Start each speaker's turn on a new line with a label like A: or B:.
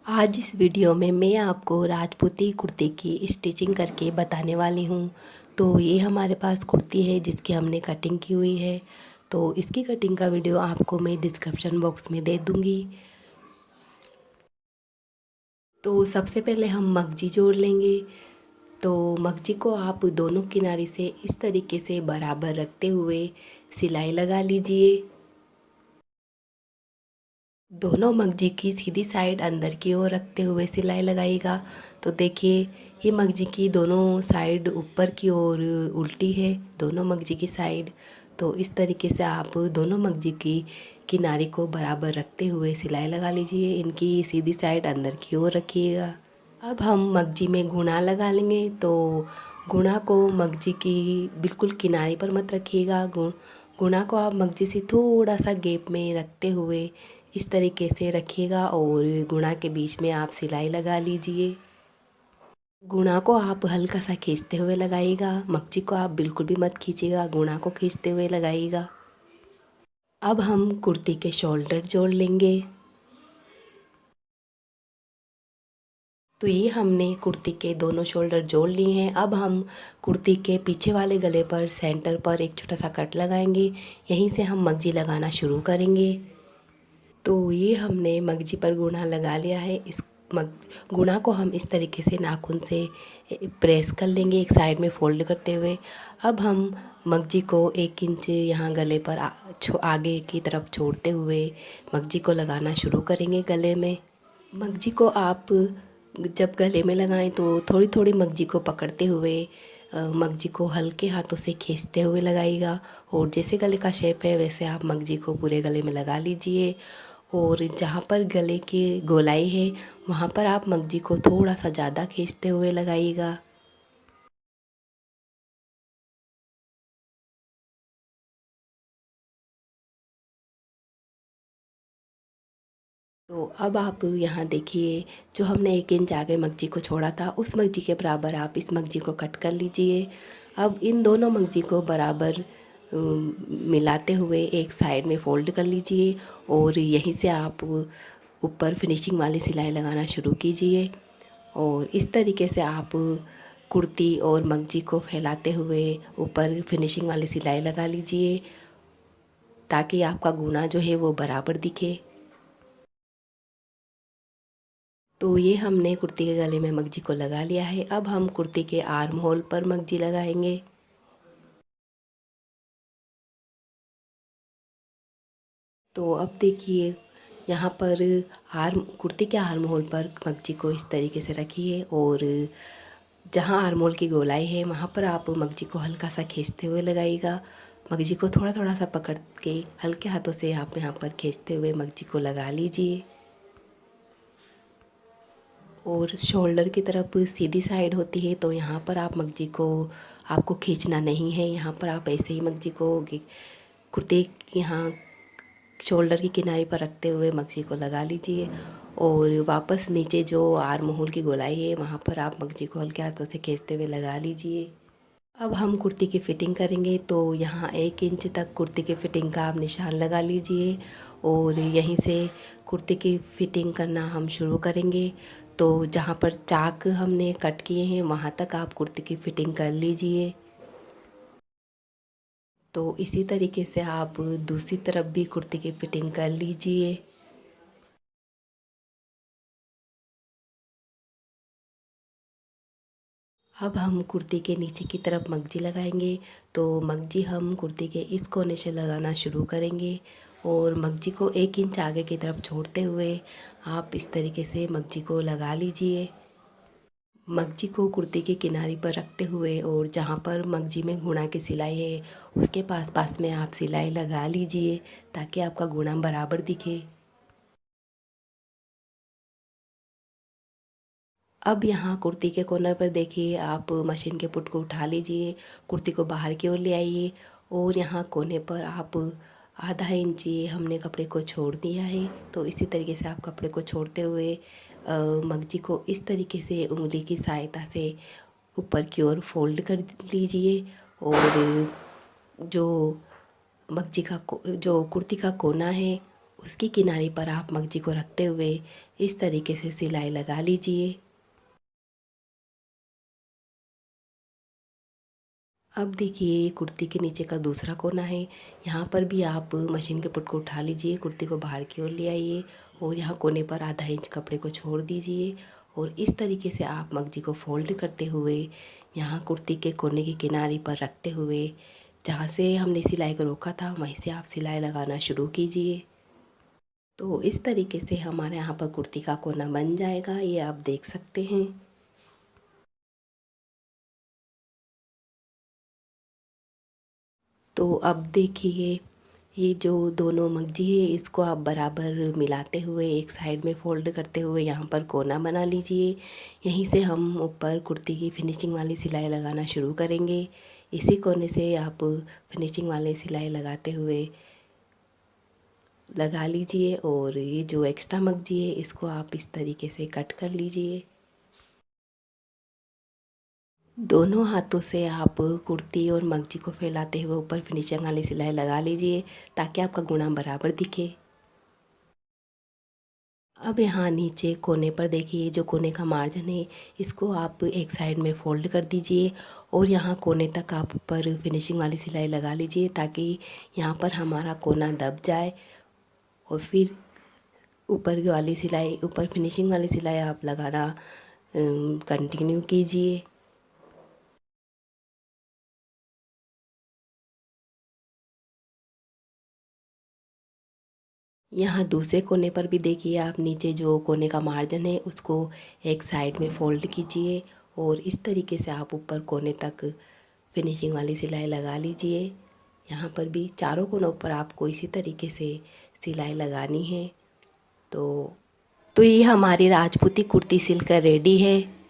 A: आज इस वीडियो में मैं आपको राजपूती कुर्ती की स्टिचिंग करके बताने वाली हूँ। तो ये हमारे पास कुर्ती है जिसकी हमने कटिंग की हुई है। तो इसकी कटिंग का वीडियो आपको मैं डिस्क्रिप्शन बॉक्स में दे दूँगी। तो सबसे पहले हम मगजी जोड़ लेंगे। तो मगजी को आप दोनों किनारे से इस तरीके से बराबर रखते हुए सिलाई लगा लीजिए। दोनों मगजी की सीधी साइड अंदर की ओर रखते हुए सिलाई लगाइएगा। तो देखिए, ये मगजी की दोनों साइड ऊपर की ओर उल्टी है, दोनों मगजी की साइड। तो इस तरीके से आप दोनों मगजी की किनारे को बराबर रखते हुए सिलाई लगा लीजिए। इनकी सीधी साइड अंदर की ओर रखिएगा। अब हम मगजी में गुणा लगा लेंगे। तो गुणा को मगजी की बिल्कुल किनारे पर मत रखिएगा। गुणा को आप मगजी से थोड़ा सा गैप में रखते हुए इस तरीके से रखिएगा और गुणा के बीच में आप सिलाई लगा लीजिए। गुणा को आप हल्का सा खींचते हुए लगाइएगा, मगजी को आप बिल्कुल भी मत खींचिएगा, गुणा को खींचते हुए लगाइएगा। अब हम कुर्ती के शोल्डर जोड़ लेंगे। तो ये हमने कुर्ती के दोनों शोल्डर जोड़ लिए हैं। अब हम कुर्ती के पीछे वाले गले पर सेंटर पर एक छोटा सा कट लगाएंगे। यहीं से हम मगजी लगाना शुरू करेंगे। तो ये हमने मगजी पर गुणा लगा लिया है। इस मग गुणा को हम इस तरीके से नाखून से प्रेस कर लेंगे, एक साइड में फोल्ड करते हुए। अब हम मगजी को 1 इंच यहाँ गले पर आगे की तरफ छोड़ते हुए मगजी को लगाना शुरू करेंगे गले में। मगजी को आप जब गले में लगाएं तो थोड़ी थोड़ी मगजी को पकड़ते हुए मगजी को हल्के हाथों से खींचते हुए लगाइएगा। और जैसे गले का शेप है वैसे आप मगजी को पूरे गले में लगा लीजिए। और जहाँ पर गले की गोलाई है वहाँ पर आप मगजी को थोड़ा सा ज़्यादा खींचते हुए लगाइएगा। तो अब आप यहाँ देखिए, जो हमने 1 इंच आगे मगजी को छोड़ा था उस मगजी के बराबर आप इस मगजी को कट कर लीजिए। अब इन दोनों मगजी को बराबर मिलाते हुए एक साइड में फ़ोल्ड कर लीजिए और यहीं से आप ऊपर फिनिशिंग वाली सिलाई लगाना शुरू कीजिए। और इस तरीके से आप कुर्ती और मगजी को फैलाते हुए ऊपर फिनिशिंग वाली सिलाई लगा लीजिए ताकि आपका गुना जो है वो बराबर दिखे। तो ये हमने कुर्ती के गले में मगजी को लगा लिया है। अब हम कुर्ती के आर्म होल पर मगजी लगाएंगे। तो अब देखिए, यहाँ पर कुर्ती के आर्म होल पर मगजी को इस तरीके से रखिए और जहाँ आर्म होल की गोलाई है वहाँ पर आप मगजी को हल्का सा खींचते हुए लगाइएगा। मगजी को थोड़ा थोड़ा सा पकड़ के हल्के हाथों से आप यहाँ पर खींचते हुए मगजी को लगा लीजिए। और शोल्डर की तरफ सीधी साइड होती है तो यहाँ पर आप मगजी को आपको खींचना नहीं है। यहाँ पर आप ऐसे ही मगजी को कुर्ते यहाँ शोल्डर की किनारे पर रखते हुए मगजी को लगा लीजिए। और वापस नीचे जो आर्म होल की गोलाई है वहाँ पर आप मगजी को हल्के हाथों से खींचते हुए लगा लीजिए। अब हम कुर्ती की फ़िटिंग करेंगे। तो यहाँ 1 इंच तक कुर्ती की फ़िटिंग का आप निशान लगा लीजिए और यहीं से कुर्ती की फ़िटिंग करना हम शुरू करेंगे। तो जहाँ पर चाक हमने कट किए हैं वहाँ तक आप कुर्ती की फ़िटिंग कर लीजिए। तो इसी तरीके से आप दूसरी तरफ भी कुर्ती की फ़िटिंग कर लीजिए। अब हम कुर्ती के नीचे की तरफ मगजी लगाएंगे। तो मगजी हम कुर्ती के इस कोने से लगाना शुरू करेंगे और मगजी को 1 इंच आगे की तरफ छोड़ते हुए आप इस तरीके से मगजी को लगा लीजिए। मगजी को कुर्ती के किनारे पर रखते हुए और जहाँ पर मगजी में गुणा की सिलाई है उसके पास पास में आप सिलाई लगा लीजिए ताकि आपका गुणा बराबर दिखे। अब यहाँ कुर्ती के कॉर्नर पर देखिए, आप मशीन के पुट को उठा लीजिए, कुर्ती को बाहर की ओर ले आइए और यहाँ कोने पर आप आधा इंच ये हमने कपड़े को छोड़ दिया है। तो इसी तरीके से आप कपड़े को छोड़ते हुए मगजी को इस तरीके से उंगली की सहायता से ऊपर की ओर फोल्ड कर लीजिए। और जो जो कुर्ती का कोना है उसकी किनारे पर आप मगजी को रखते हुए इस तरीके से सिलाई लगा लीजिए। अब देखिए ये कुर्ती के नीचे का दूसरा कोना है। यहाँ पर भी आप मशीन के पुट को उठा लीजिए, कुर्ती को बाहर की ओर ले आइए और यहाँ कोने पर आधा इंच कपड़े को छोड़ दीजिए और इस तरीके से आप मगजी को फोल्ड करते हुए यहाँ कुर्ती के कोने के किनारे पर रखते हुए जहाँ से हमने सिलाई को रोका था वहीं से आप सिलाई लगाना शुरू कीजिए। तो इस तरीके से हमारे यहाँ पर कुर्ती का कोना बन जाएगा, ये आप देख सकते हैं। तो अब देखिए ये जो दोनों मगजी है इसको आप बराबर मिलाते हुए एक साइड में फ़ोल्ड करते हुए यहाँ पर कोना बना लीजिए। यहीं से हम ऊपर कुर्ती की फिनिशिंग वाली सिलाई लगाना शुरू करेंगे। इसी कोने से आप फिनिशिंग वाली सिलाई लगाते हुए लगा लीजिए और ये जो एक्स्ट्रा मगजी है इसको आप इस तरीके से कट कर लीजिए। दोनों हाथों से आप कुर्ती और मगजी को फैलाते हुए ऊपर फिनिशिंग वाली सिलाई लगा लीजिए ताकि आपका गुणा बराबर दिखे। अब यहाँ नीचे कोने पर देखिए जो कोने का मार्जिन है इसको आप एक साइड में फ़ोल्ड कर दीजिए और यहाँ कोने तक आप ऊपर फिनिशिंग वाली सिलाई लगा लीजिए ताकि यहाँ पर हमारा कोना दब जाए और फिर ऊपर फिनिशिंग वाली सिलाई आप लगाना कंटिन्यू कीजिए। यहाँ दूसरे कोने पर भी देखिए आप नीचे जो कोने का मार्जिन है उसको एक साइड में फ़ोल्ड कीजिए और इस तरीके से आप ऊपर कोने तक फिनिशिंग वाली सिलाई लगा लीजिए। यहाँ पर भी चारों कोनों पर आपको इसी तरीके से सिलाई लगानी है। तो ये हमारी राजपूती कुर्ती सिलकर रेडी है।